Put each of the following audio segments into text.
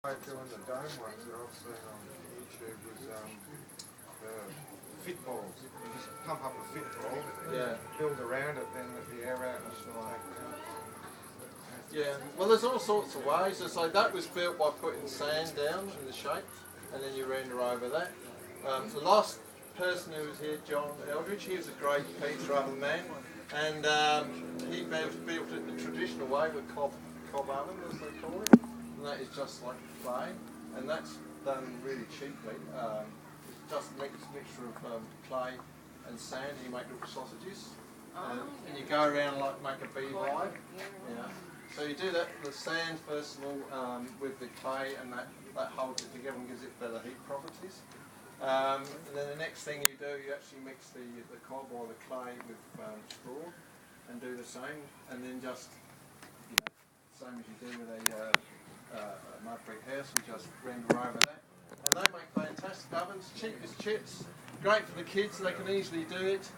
Doing the dome ones that I've seen on YouTube was the fit balls. You just pump up a fit ball, build around it, then let the air out and take it out. Yeah, well there's all sorts of ways. It's like that was built by putting sand down in the shape and then you render over that. The last person who was here, John Eldridge, he was a great pizza oven man and he built it the traditional way with cob oven as they call it. And that is just like clay, and that's done really cheaply. It's just a mixture of clay and sand, and you make little sausages, and you go around like make a beehive. Yeah. So you do that with the sand first of all, with the clay, and that holds it together and gives it better heat properties. And then the next thing you do, you actually mix the cob or the clay with straw, and do the same, and then just same as you do with a mud brick house, we just render over that. And they make fantastic ovens, cheap as chips, great for the kids, they can easily do it.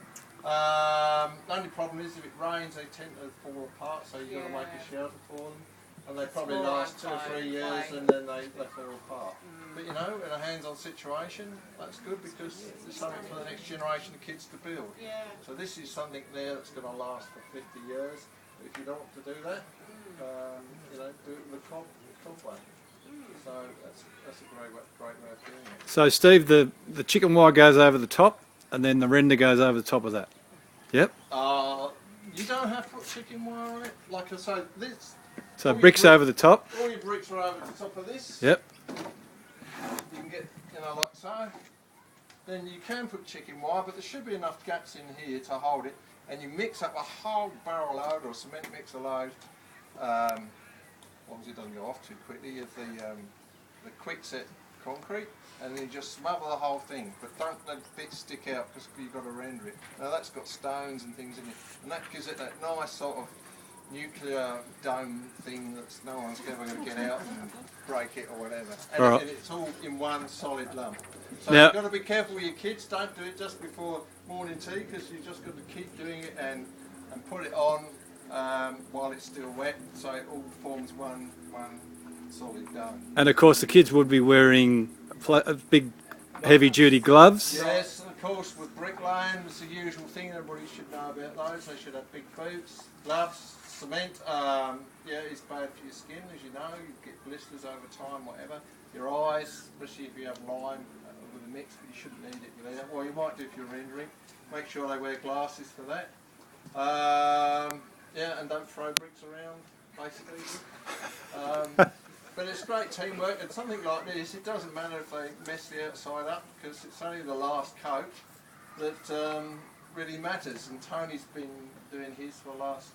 The only problem is if it rains they tend to fall apart, so you've got to make a shelter for them. And they probably last 2 or 3 years and then they fall apart. But you know, in a hands-on situation, that's good because there's something for the next generation of kids to build. So this is something there that's going to last for 50 years. If you don't want to do that, you know, do it with the cob way. So that's a great way of doing it. So Steve, the chicken wire goes over the top and then the render goes over the top of that? Yep. You don't have to put chicken wire on it. Like I say, this... So bricks over the top? All your bricks are over the top of this. Yep. You can get, you know, like so. Then you can put chicken wire, but there should be enough gaps in here to hold it. And you mix up a whole barrel load or a cement mixer load. As long as it doesn't go off too quickly, of the quickset concrete, and then you just smother the whole thing, but don't let bits stick out because you've got to render it. Now that's got stones and things in it, and that gives it that nice sort of nuclear dome thing that no one's ever going to get out and break it or whatever. And it's all in one solid lump. So you've got to be careful with your kids, don't do it just before morning tea because you've just got to keep doing it and put it on while it's still wet, so it all forms one solid dome. And of course the kids would be wearing big heavy duty gloves. Yes, and of course with bricklaying, it's the usual thing, everybody should know about those. They should have big boots, gloves, cement. Yeah, it's bad for your skin, as you know. You get blisters over time, whatever. Your eyes, especially if you have lime with a mix, but you shouldn't need it with that. Well, you might do if you're rendering. Make sure they wear glasses for that. Yeah, and don't throw bricks around, basically. But it's great teamwork, and something like this, it doesn't matter if they mess the outside up, because it's only the last coat that really matters, and Tony's been doing his for the last